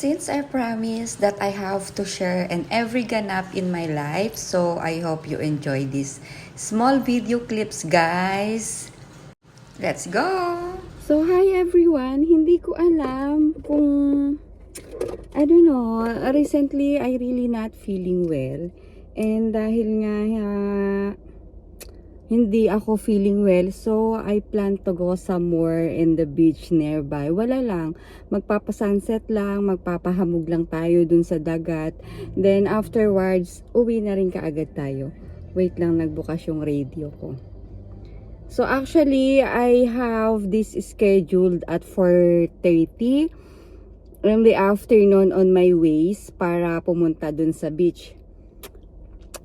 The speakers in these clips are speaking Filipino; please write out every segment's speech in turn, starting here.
Since I promised that I have to share an every ganap in my life, so I hope you enjoy these small video clips, guys. Let's go! So, hi everyone! Hindi ko alam kung, I don't know, recently I really not feeling well. And dahil nga hindi ako feeling well, so I plan to go somewhere in the beach nearby. Wala lang, magpapasunset lang, magpapahamog lang tayo dun sa dagat. Then afterwards, uwi na rin kaagad tayo. Wait lang, nagbukas yung radio ko. So actually, I have this scheduled at 4:30 in the afternoon on my ways para pumunta dun sa beach.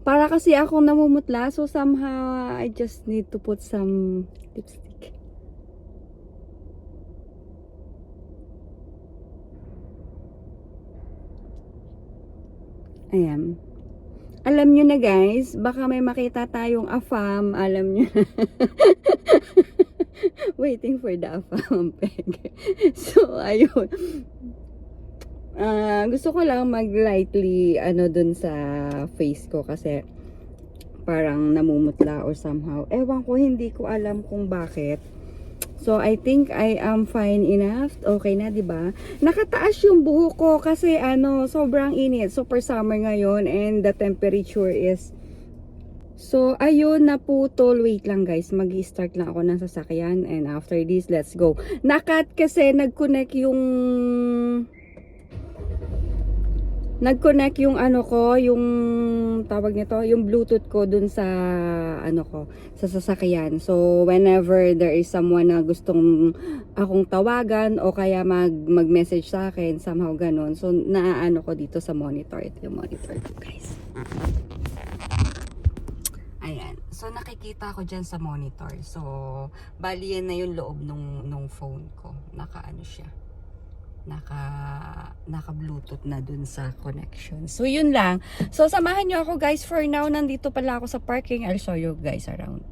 Para kasi ako namumutla, so somehow I just need to put some lipstick. Ayan. Alam nyo na guys, baka may makita tayong afam, alam nyo na. Waiting for the afam peg. So, ayun. Gusto ko lang mag-lightly dun sa face ko kasi parang namumutla or somehow. Ewan ko, hindi ko alam kung bakit. So, I think I am fine enough. Okay na, 'di ba? Nakataas yung buhok ko kasi sobrang init. Super summer ngayon and the temperature is so, ayun, naputol. Wait lang guys, mag-i-start lang ako ng sasakyan and after this, let's go. Nakat kasi nag-connect yung yung yung tawag nito, yung Bluetooth ko dun sa sa sasakyan. So whenever there is someone na gustong akong tawagan o kaya mag-message sa akin, somehow ganun. So naaano ko dito sa monitor. Ito yung monitor ko, guys. Ayan. So nakikita ko diyan sa monitor. So bali yan na yung loob nung phone ko. Naka-ano siya. Naka Bluetooth na dun sa connection. So yun lang. So samahan nyo ako guys. For now, nandito pala ako sa parking. I'll show you guys around.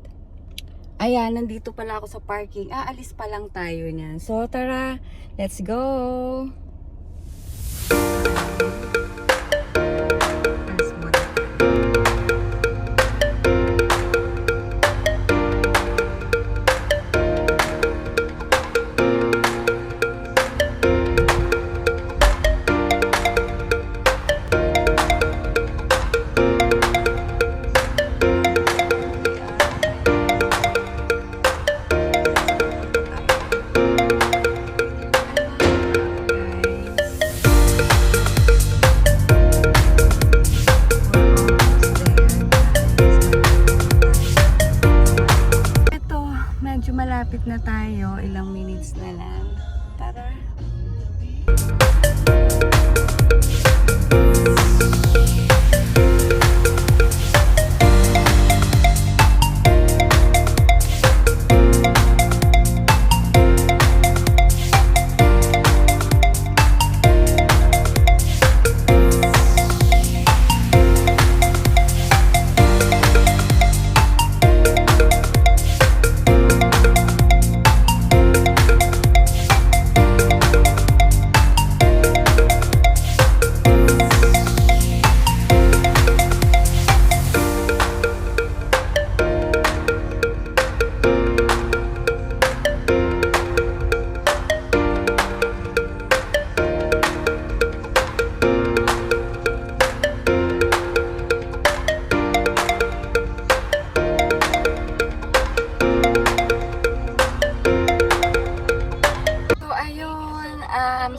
Ayan, nandito pala ako sa parking. Aalis pa lang tayo niyan. So tara, let's go. Malapit na tayo, ilang minutes na lang. Tara.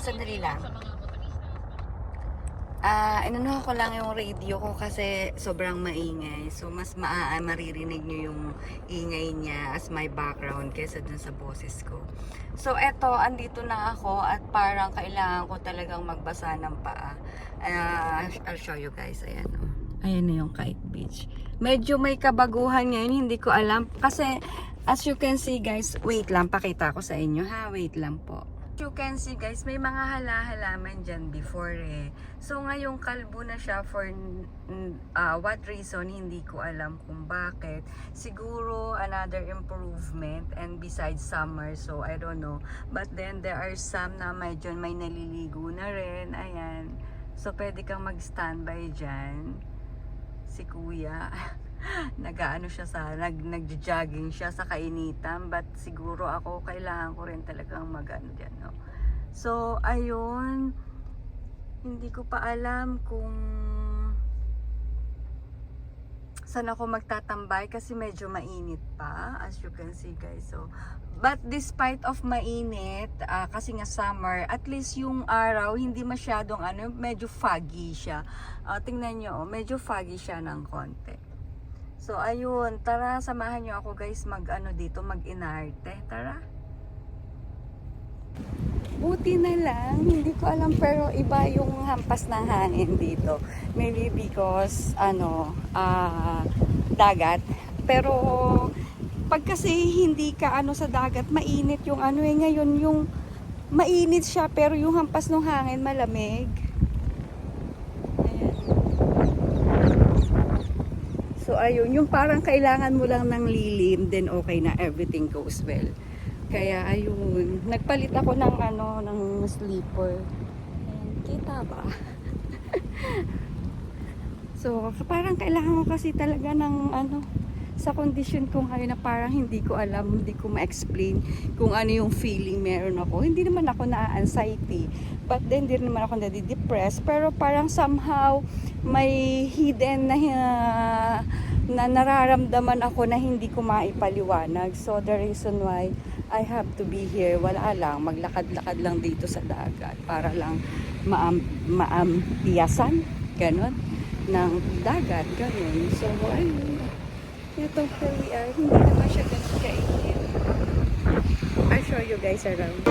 Sandali lang. Inunuha ko lang yung radio ko kasi sobrang maingay. So, mas maririnig nyo yung ingay niya as my background kaysa dun sa boses ko. So, eto, andito na ako at parang kailangan ko talagang magbasa ng paa. I'll show you guys. Ayan, oh. Ayan na yung Kite Beach. Medyo may kabaguhan ngayon. Hindi ko alam. Kasi, as you can see guys, wait lang. Pakita ko sa inyo ha. Wait lang po. You can see guys, may mga halaman dyan before eh. So ngayong kalbo na siya for what reason, hindi ko alam kung bakit. Siguro another improvement and besides summer, so I don't know. But then there are some na medyo may naliligo na rin. Ayan. So pwede kang mag-standby dyan. Si kuya. Nag-ano siya nag-jogging siya sa kainitan, but siguro ako kailangan ko rin talagang mag-ano diyan, no. So ayun, hindi ko pa alam kung saan ako magtatambay kasi medyo mainit pa, as you can see guys. So but despite of mainit, kasi nga summer, at least yung araw hindi masyadong medyo foggy siya. Tingnan nyo, medyo foggy siya ng konti. So ayun, tara samahan nyo ako guys dito, mag-inarte. Tara. Buti na lang, hindi ko alam, pero iba yung hampas ng hangin dito. Maybe because dagat. Pero pag kasi hindi ka sa dagat, mainit yung ngayon yung mainit siya pero yung hampas ng hangin malamig. So ayun, yung parang kailangan mo lang ng lilim, then okay na, everything goes well. Kaya ayun, nagpalit ako ng sleeper. Ayan, kita ba? So parang kailangan ko kasi talaga ng sa condition ko ngayon na parang hindi ko alam, hindi ko ma-explain kung ano yung feeling meron ako. Hindi naman ako na-anxiety, but then hindi naman ako nadi-depress, pero parang somehow may hidden na nararamdaman ako na hindi ko maipaliwanag. So the reason why I have to be here, wala lang, maglakad-lakad lang dito sa dagat para lang maampiyasan, ganon, ng dagat, ganon. So ayun, ito where we are, hindi naman siya ganun kainit. I'll show you guys around.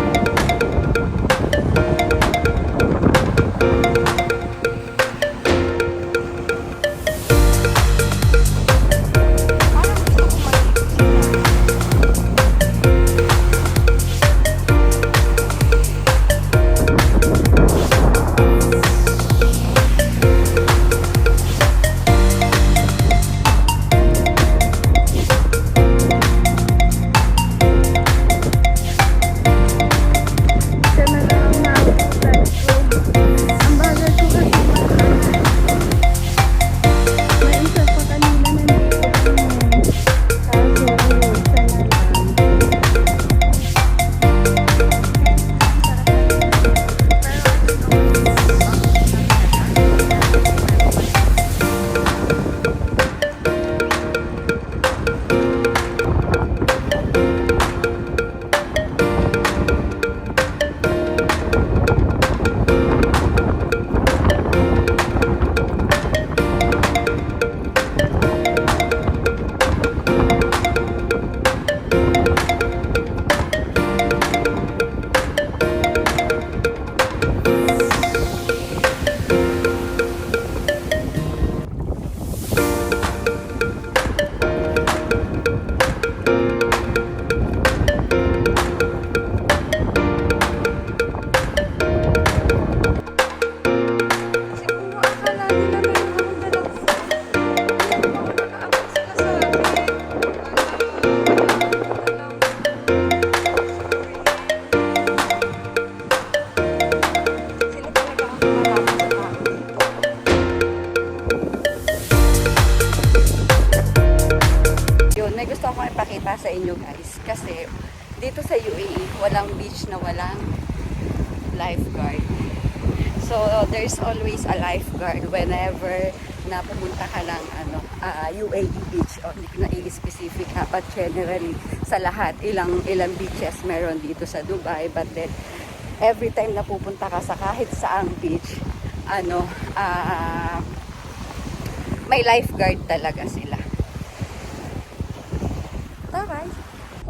ipakita sa inyo guys, kasi dito sa UAE walang beach na walang lifeguard. So there's always a lifeguard whenever na pumunta ka ng UAE beach, o hindi ko na i-specific ha, but generally sa lahat ilang beaches meron dito sa Dubai, but then every time na pupunta ka sa kahit saang beach, may lifeguard talaga sila. Alright.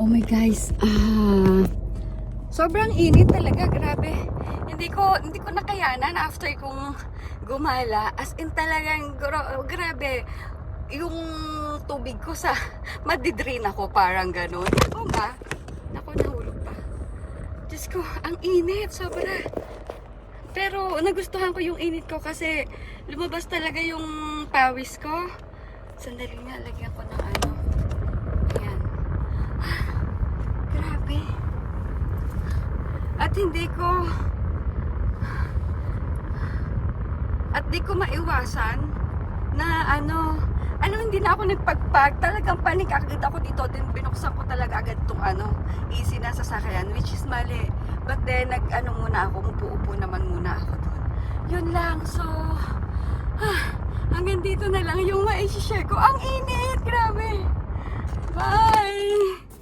Oh my guys, sobrang init talaga, grabe. Hindi ko nakayanan after kong gumala. As in talagang grabe. Yung tubig ko sa madidrain ako, parang ganun. Ako ba? Ako, nahulog pa. Diyos ko, ang init, sobra. Pero nagustuhan ko yung init ko kasi lumabas talaga yung pawis ko. Sandali nga, lagyan ko ng ano. Ayan. Grabe. At di ko maiwasan na hindi na ako nagpagpag. Talagang panik agad ako dito. Then binuksan ko talaga agad itong easy na sasakyan, which is mali. But then, muna ako, upo-upo naman muna ako doon. Yun lang. So, hanggang dito na lang yung ma-share ko. Ang init! Grabe! Bye!